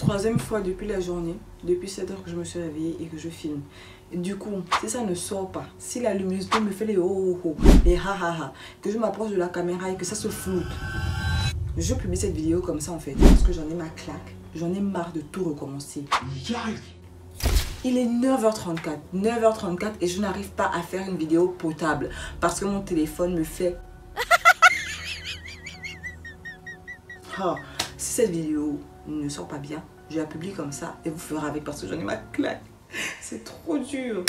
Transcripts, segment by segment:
troisième fois depuis la journée, depuis 7 heures que je me suis réveillée et que je filme. Du coup, si ça ne sort pas, si la luminosité me fait les oh oh oh, les ha ha ha, que je m'approche de la caméra et que ça se floute, je publie cette vidéo comme ça en fait, parce que j'en ai ma claque, j'en ai marre de tout recommencer. Il est 9h34 et je n'arrive pas à faire une vidéo potable parce que mon téléphone me fait... Oh, si cette vidéo ne sort pas bien, je la publie comme ça et vous ferez avec parce que j'en ai ma claque. C'est trop dur.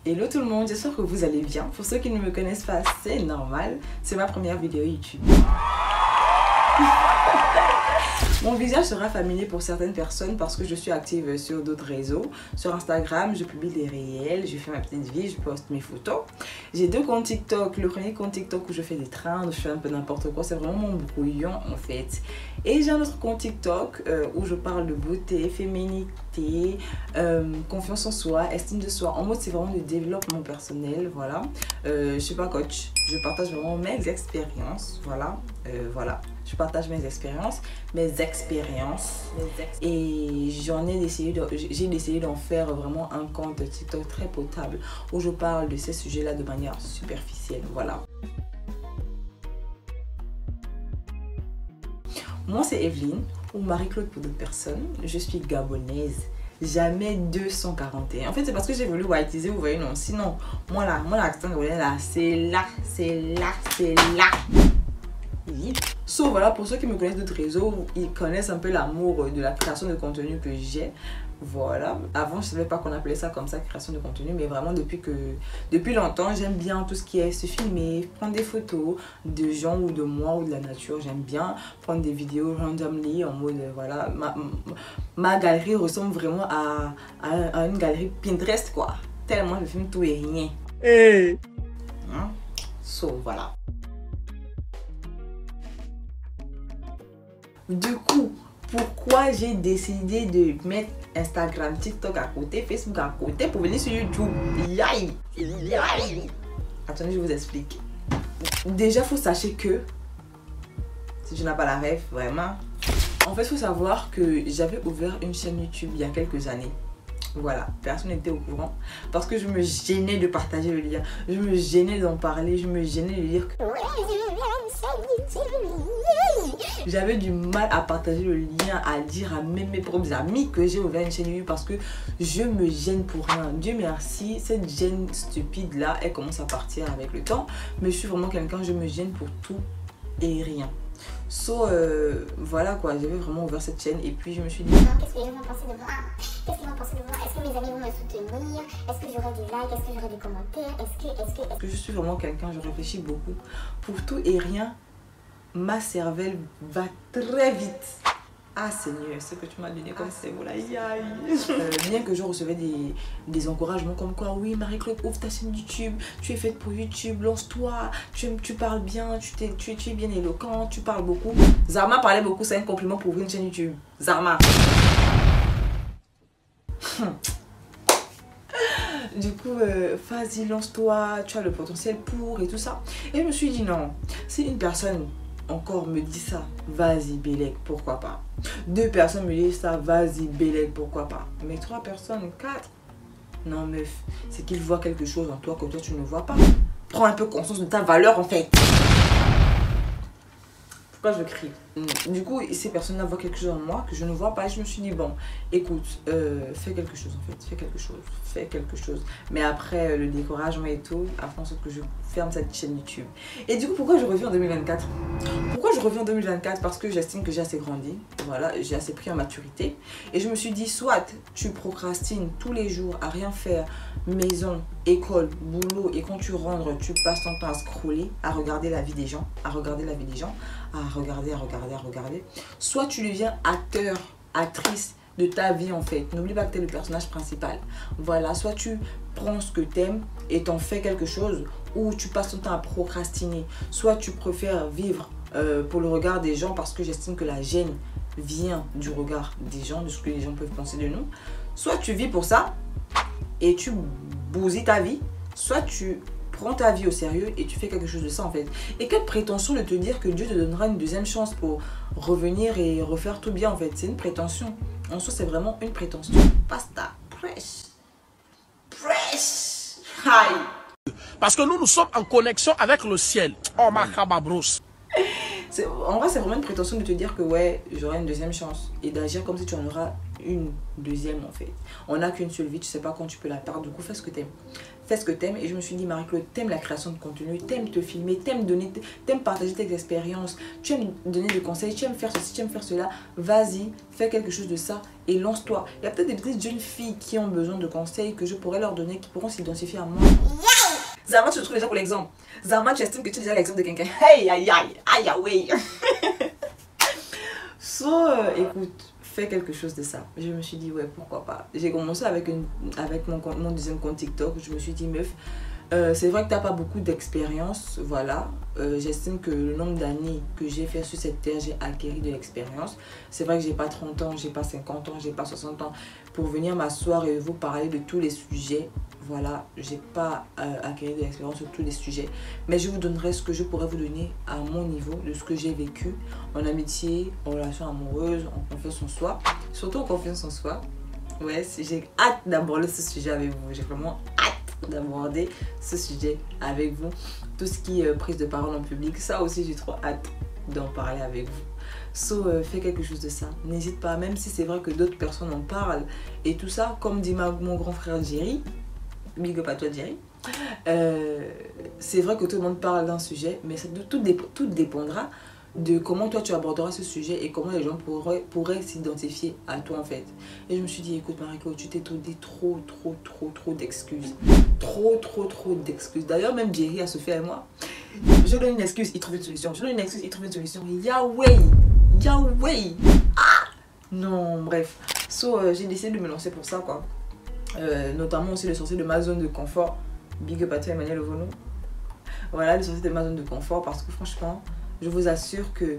Hello tout le monde, j'espère que vous allez bien. Pour ceux qui ne me connaissent pas, c'est normal. C'est ma première vidéo YouTube. Mon visage sera familier pour certaines personnes parce que je suis active sur d'autres réseaux. Sur Instagram, je publie des réels, je fais ma petite vie, je poste mes photos. J'ai 2 comptes TikTok. Le premier compte TikTok où je fais des trends, je fais un peu n'importe quoi. C'est vraiment mon brouillon en fait. Et j'ai un autre compte TikTok où je parle de beauté, féminité, confiance en soi, estime de soi. En mode, c'est vraiment du développement personnel, voilà. Je suis pas coach, je partage vraiment mes expériences, voilà. Je partage mes expériences, et j'ai décidé d'en faire vraiment un compte TikTok très potable où je parle de ces sujets-là de manière superficielle, voilà. Moi c'est Evelyne ou Marie-Claude pour d'autres personnes, je suis gabonaise. Jamais 241. En fait, c'est parce que j'ai voulu whiteiser, vous voyez, non. Sinon, moi l'accent gabonais là, c'est là. So voilà, pour ceux qui me connaissent d'autres réseaux, ils connaissent un peu l'amour de la création de contenu que j'ai. Voilà, avant je savais pas qu'on appelait ça comme ça, création de contenu, mais vraiment depuis longtemps j'aime bien tout ce qui est se filmer, prendre des photos de gens ou de moi ou de la nature. J'aime bien prendre des vidéos randomly en mode voilà, ma galerie ressemble vraiment à une galerie Pinterest quoi, tellement je filme tout et rien. Hey. So voilà. Du coup, pourquoi j'ai décidé de mettre Instagram, TikTok à côté, Facebook à côté pour venir sur YouTube? Attendez, je vous explique. Déjà, il faut sachez que, si tu n'as pas la rêve, vraiment. En fait, il faut savoir que j'avais ouvert une chaîne YouTube il y a quelques années. Voilà, personne n'était au courant parce que je me gênais de partager le lien, je me gênais d'en parler, je me gênais de dire que j'avais du mal à partager le lien, à dire à même mes propres amis que j'ai ouvert une chaîne YouTube parce que je me gêne pour rien. Dieu merci, cette gêne stupide là, elle commence à partir avec le temps, mais je suis vraiment quelqu'un, je me gêne pour tout et rien. So, voilà quoi, j'avais vraiment ouvert cette chaîne et puis je me suis dit qu'est-ce que les gens vont penser de moi? Qu'est-ce qu'ils vont penser de moi? Est-ce que mes amis vont me soutenir? Est-ce que j'aurai des likes? Est-ce que j'aurai des commentaires? Est-ce que je suis vraiment quelqu'un, je réfléchis beaucoup pour tout et rien. Ma cervelle va très vite. Ah Seigneur, ce que tu m'as donné comme c'est voilà. Bien que je recevais des encouragements comme quoi, oui Marie-Claude, ouvre ta chaîne YouTube, tu es faite pour YouTube, lance-toi, tu parles bien, tu es bien éloquent, tu parles beaucoup. Zarma parlait beaucoup, c'est un compliment pour ouvrir une chaîne YouTube. Zarma. Du coup, vas-y, lance-toi, tu as le potentiel pour et tout ça. Et je me suis dit non, si une personne encore me dit ça, vas-y Bélec, pourquoi pas. 2 personnes me disent ça, vas-y Bélec, pourquoi pas. Mais 3 personnes, 4, non meuf, c'est qu'ils voient quelque chose en toi que toi tu ne vois pas. Prends un peu conscience de ta valeur en fait. Pourquoi je crie? Du coup, ces personnes-là voient quelque chose en moi que je ne vois pas et je me suis dit bon, écoute, fais quelque chose en fait, fais quelque chose. Mais après le découragement et tout, à fond, que je ferme cette chaîne YouTube. Et du coup, pourquoi je reviens en 2024? Pourquoi je reviens en 2024? Parce que j'estime que j'ai assez grandi, voilà, j'ai assez pris en maturité. Et je me suis dit, soit tu procrastines tous les jours à rien faire, maison, école, boulot, et quand tu rentres, tu passes ton temps à scroller, à regarder la vie des gens, à regarder. Soit tu deviens acteur, actrice de ta vie en fait. N'oublie pas que tu es le personnage principal. Voilà, soit tu prends ce que tu aimes et t'en fais quelque chose, ou tu passes ton temps à procrastiner. Soit tu préfères vivre pour le regard des gens parce que j'estime que la gêne vient du regard des gens, de ce que les gens peuvent penser de nous. Soit tu vis pour ça, et tu bousilles ta vie, soit tu prends ta vie au sérieux et tu fais quelque chose de ça en fait. Et quelle prétention de te dire que Dieu te donnera une deuxième chance pour revenir et refaire tout bien en fait. C'est une prétention. En soi, c'est vraiment une prétention. Pasta, prêche. Prêche. Aïe. Parce que nous sommes en connexion avec le ciel. Oh, ma cababrousse. En vrai, c'est vraiment une prétention de te dire que ouais, j'aurai une deuxième chance. Et d'agir comme si tu en auras une deuxième en fait. On n'a qu'une seule vie, tu sais pas quand tu peux la perdre. Du coup, fais ce que t'aimes. Fais ce que t'aimes. Et je me suis dit, Marie-Claude, t'aimes la création de contenu, t'aimes te filmer, t'aimes partager tes expériences, tu aimes donner des conseils, tu aimes faire ceci, tu aimes faire cela. Vas-y, fais quelque chose de ça et lance-toi. Il y a peut-être des petites jeunes filles qui ont besoin de conseils que je pourrais leur donner, qui pourront s'identifier à moi. Zarma, tu te trouves déjà pour l'exemple. Zarma, tu estimes que tu es déjà l'exemple de quelqu'un. Hey, aïe, aïe, aïe, aïe, écoute, fais quelque chose de ça. Je me suis dit, ouais, pourquoi pas. J'ai commencé avec mon deuxième compte TikTok. Je me suis dit, meuf, c'est vrai que tu n'as pas beaucoup d'expérience, voilà. J'estime que le nombre d'années que j'ai fait sur cette terre, j'ai acquis de l'expérience. C'est vrai que j'ai pas 30 ans, j'ai pas 50 ans, j'ai pas 60 ans pour venir m'asseoir et vous parler de tous les sujets. Voilà, j'ai pas acquis de l'expérience sur tous les sujets, mais je vous donnerai ce que je pourrais vous donner à mon niveau, de ce que j'ai vécu en amitié, en relation amoureuse, en confiance en soi, surtout en confiance en soi. Ouais, j'ai hâte d'aborder ce sujet avec vous, j'ai vraiment hâte d'aborder ce sujet avec vous. Tout ce qui est prise de parole en public, ça aussi j'ai trop hâte d'en parler avec vous. Fais quelque chose de ça, n'hésite pas, même si c'est vrai que d'autres personnes en parlent et tout ça, comme dit mon grand frère Jerry. Big up à toi Jerry. C'est vrai que tout le monde parle d'un sujet, mais tout dépendra de comment toi tu aborderas ce sujet et comment les gens pourraient s'identifier à toi en fait. Et je me suis dit, écoute Marie-Claude, tu t'es donné trop d'excuses. Trop d'excuses. D'ailleurs même Jerry a se fait à moi. Je donne une excuse, il trouve une solution. Je donne une excuse, il trouve une solution. Yahweh. Ah non, bref. J'ai décidé de me lancer pour ça quoi. Notamment aussi le sortir de ma zone de confort. Big up à toi Emmanuel Ovono. Voilà, le sortir de ma zone de confort parce que franchement, je vous assure que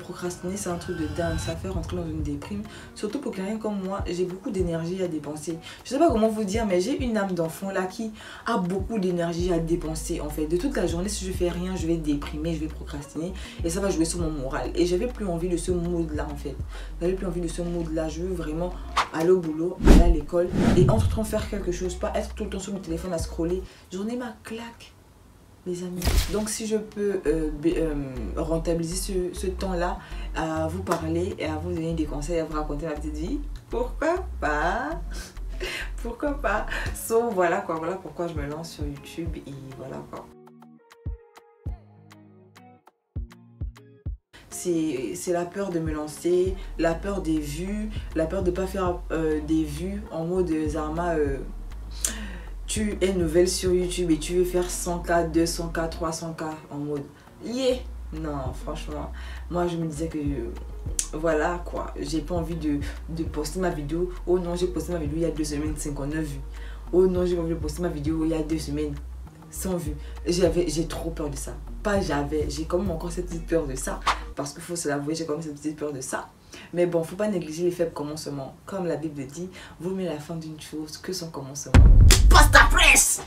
procrastiner c'est un truc de dingue, ça fait rentrer dans une déprime. Surtout pour quelqu'un comme moi, j'ai beaucoup d'énergie à dépenser. Je sais pas comment vous dire, mais j'ai une âme d'enfant là qui a beaucoup d'énergie à dépenser en fait. De toute la journée, si je fais rien, je vais déprimer, je vais procrastiner et ça va jouer sur mon moral. Et j'avais plus envie de ce mood là en fait. J'avais plus envie de ce mood là. Je veux vraiment aller au boulot, aller à l'école et entre-temps faire quelque chose, pas être tout le temps sur mon téléphone à scroller. J'en ai ma claque. Les amis, donc si je peux rentabiliser ce temps-là à vous parler et à vous donner des conseils, à vous raconter ma petite vie, pourquoi pas? Pourquoi pas? Voilà quoi, voilà pourquoi je me lance sur YouTube et voilà quoi. C'est la peur de me lancer, la peur des vues, la peur de ne pas faire des vues en mode Zarma. Tu es nouvelle sur YouTube et tu veux faire 100K, 200K, 300K en mode yeah. Non, franchement, moi je me disais que voilà quoi, j'ai pas envie de poster ma vidéo. Oh non, j'ai posté ma vidéo il y a 2 semaines, 59 vues. Oh non, j'ai pas envie de poster ma vidéo il y a 2 semaines, 100 vues. J'ai trop peur de ça. J'ai quand même encore cette petite peur de ça. Parce qu'il faut se l'avouer, j'ai quand même cette petite peur de ça. Mais bon, faut pas négliger les faibles commencements. Comme la Bible dit, vaut mieux la fin d'une chose que son commencement. Pasta presse.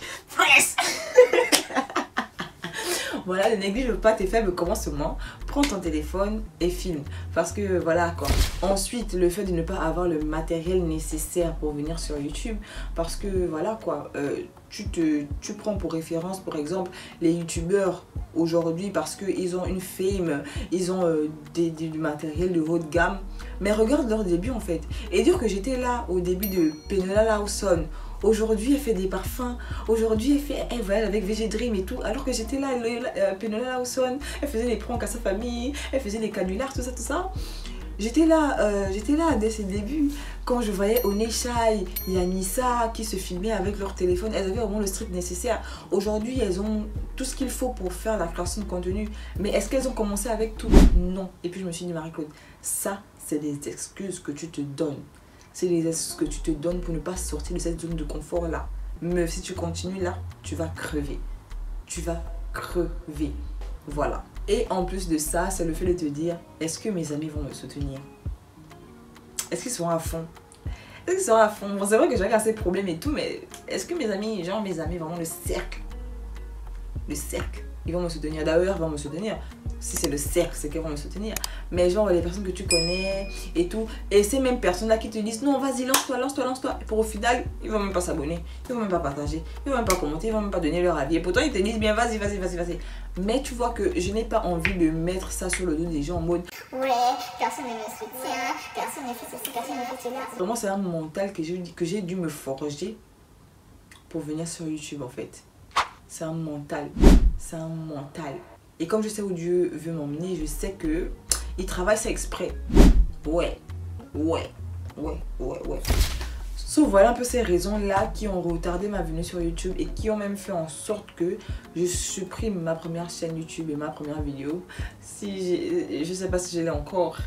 Voilà, ne néglige pas tes faibles commencements. Prends ton téléphone et filme. Parce que voilà quoi. Ensuite, le fait de ne pas avoir le matériel nécessaire pour venir sur YouTube. Parce que voilà quoi. Tu prends pour référence par exemple les youtubeurs aujourd'hui parce qu'ils ont une fame, ils ont du matériel de haute gamme. Mais regarde leur début en fait. Et dire que j'étais là au début de Penola Lawson. Aujourd'hui, elle fait des parfums. Aujourd'hui, elle voyage avec VG Dream et tout. Alors que j'étais là, Penola Lawson, elle faisait des pranks à sa famille, elle faisait des canulars, tout ça. J'étais là dès ses débuts. Quand je voyais Oneshai, Yanissa qui se filmaient avec leur téléphone, elles avaient vraiment le strict nécessaire. Aujourd'hui, elles ont tout ce qu'il faut pour faire la création de contenu. Mais est-ce qu'elles ont commencé avec tout? Non. Et puis je me suis dit, Marie-Claude, ça, c'est des excuses que tu te donnes. C'est les excuses que tu te donnes pour ne pas sortir de cette zone de confort là. Mais si tu continues là, tu vas crever. Tu vas crever. Voilà. Et en plus de ça, c'est le fait de te dire, est-ce que mes amis vont me soutenir? Est-ce qu'ils seront à fond? Est-ce qu'ils seront à fond? Bon, c'est vrai que j'ai assez de problèmes et tout, mais est-ce que mes amis, genre mes amis, vraiment le cercle, ils vont me soutenir? D'ailleurs, ils vont me soutenir. Si c'est le cercle, c'est qu'ils vont me soutenir. Mais genre les personnes que tu connais et tout, et ces mêmes personnes-là qui te disent non, vas-y, lance-toi. Et pour au final, ils vont même pas s'abonner, ils vont même pas partager, ils vont même pas commenter, ils vont même pas donner leur avis. Et pourtant, ils te disent bien, vas-y. Mais tu vois que je n'ai pas envie de mettre ça sur le dos des gens en mode ouais, personne ne me soutient, personne ne fait ceci, personne ne fait cela. Vraiment, c'est un mental que j'ai dû me forger pour venir sur YouTube en fait. C'est un mental. Et comme je sais où Dieu veut m'emmener, je sais que il travaille ça exprès. Ouais. So, voilà un peu ces raisons-là qui ont retardé ma venue sur YouTube et qui ont même fait en sorte que je supprime ma première chaîne YouTube et ma première vidéo. Je sais pas si je l'ai encore.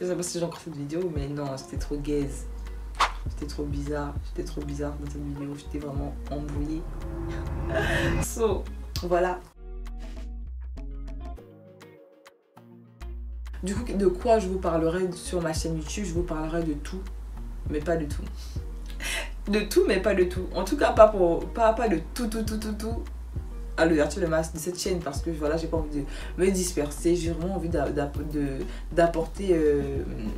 Je sais pas si j'ai encore cette vidéo, mais non, c'était trop gaze. J'étais trop bizarre dans cette vidéo. J'étais vraiment embrouillée. So, voilà. Du coup, de quoi je vous parlerai sur ma chaîne YouTube? Je vous parlerai de tout, mais pas de tout. De tout, mais pas de tout. En tout cas, pas de tout à l'ouverture de cette chaîne, parce que voilà, j'ai pas envie de me disperser. J'ai vraiment envie d'apporter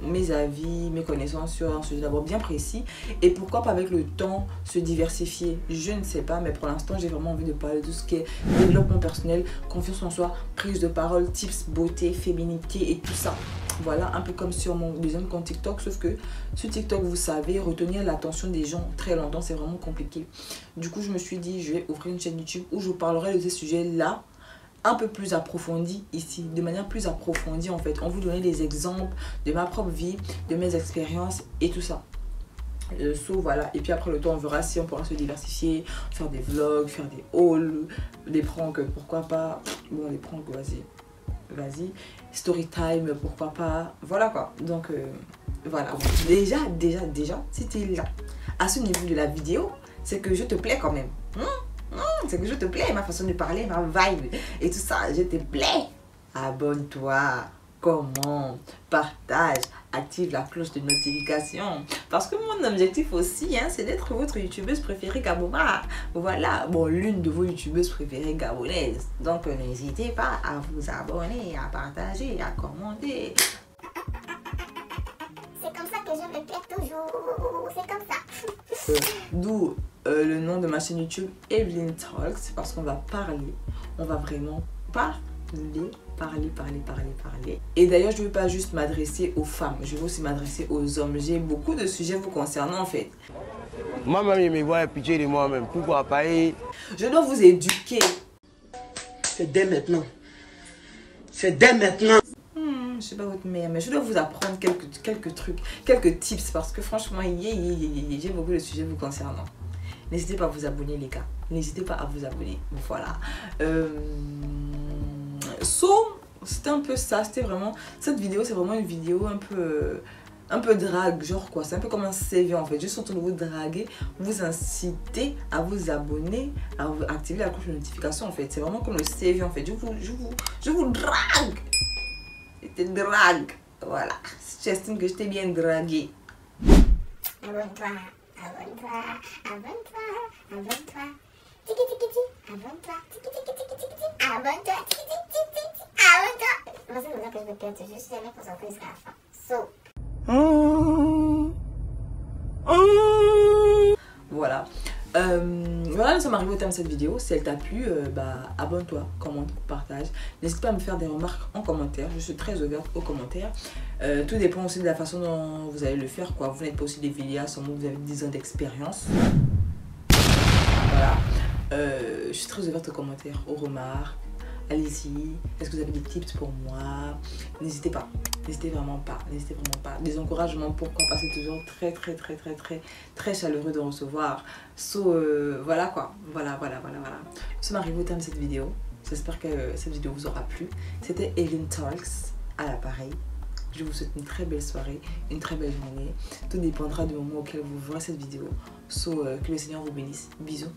mes avis, mes connaissances sur un sujet d'abord bien précis, et pourquoi pas avec le temps se diversifier. Je ne sais pas, mais pour l'instant j'ai vraiment envie de parler de tout ce qui est développement personnel, confiance en soi, prise de parole, tips, beauté, féminité et tout ça. Voilà, un peu comme sur mon deuxième compte TikTok, sauf que sur TikTok, vous savez, retenir l'attention des gens très longtemps, c'est vraiment compliqué. Du coup, je me suis dit, je vais ouvrir une chaîne YouTube où je vous parlerai de ces sujets-là, un peu plus approfondis ici, de manière plus approfondie en fait, en vous donnant des exemples de ma propre vie, de mes expériences et tout ça. Voilà, et puis après le temps on verra si on pourra se diversifier, faire des vlogs, faire des hauls, des pranks, pourquoi pas. Bon, les pranks, vas-y, story time, pourquoi pas, voilà quoi. Donc voilà, déjà si tu es là à ce niveau de la vidéo, c'est que je te plais quand même. C'est que je te plais, ma façon de parler, ma vibe et tout ça, je te plais. Abonne-toi, commente, partage, active la cloche de notification, parce que mon objectif aussi, hein, c'est d'être votre youtubeuse préférée Gabona. Voilà, bon, l'une de vos youtubeuses préférées gabonaises. Donc n'hésitez pas à vous abonner, à partager, à commenter. C'est comme ça que je me plais toujours, c'est comme ça. D'où le nom de ma chaîne YouTube, Evelyn Talks, parce qu'on va parler, on va vraiment parler. Et d'ailleurs, je ne veux pas juste m'adresser aux femmes, je veux aussi m'adresser aux hommes. J'ai beaucoup de sujets vous concernant en fait. Moi-même, je me vois pitié de moi-même. Pourquoi pas? Je dois vous éduquer. C'est dès maintenant. C'est dès maintenant. Je sais pas votre mère, mais je dois vous apprendre quelques trucs, quelques tips, parce que franchement, j'ai beaucoup de sujets vous concernant. N'hésitez pas à vous abonner les gars. N'hésitez pas à vous abonner. Voilà. C'était un peu ça. C'était vraiment... Cette vidéo, c'est vraiment une vidéo un peu drague, genre quoi. C'est un peu comme un CV en fait. Je suis en train de vous draguer, vous inciter à vous abonner, à activer la cloche de notification en fait. C'est vraiment comme le CV en fait. Je vous drague. C'était drague. Voilà. J'estime que j'étais bien draguée. Abonne-toi. Tiki tiki tiki. Abonne-toi. Tiki tiki tiki tiki. Abonne-toi. Tiki tiki tiki. Abonne-toi. Moi, c'est comme ça que je me perds. Je suis jamais concentrée jusqu'à la fin. So. Voilà. Voilà, nous sommes arrivés au terme de cette vidéo. Si elle t'a plu, abonne-toi, commente, partage. N'hésite pas à me faire des remarques en commentaire. Je suis très ouverte aux commentaires. Tout dépend aussi de la façon dont vous allez le faire, quoi. Vous n'êtes pas aussi des vidéastes, sans vous avez 10 ans d'expérience. Voilà. Je suis très ouverte aux commentaires, aux remarques. Allez-y. Est-ce que vous avez des tips pour moi? N'hésitez pas. N'hésitez vraiment pas. N'hésitez vraiment pas. Des encouragements, pourquoi pas? C'est toujours très chaleureux de recevoir. Voilà quoi. Voilà. Nous sommes arrivés au terme de cette vidéo. J'espère que cette vidéo vous aura plu. C'était Evelyn Talks à l'appareil. Je vous souhaite une très belle soirée, une très belle journée. Tout dépendra du moment auquel vous verrez cette vidéo. Que le Seigneur vous bénisse. Bisous.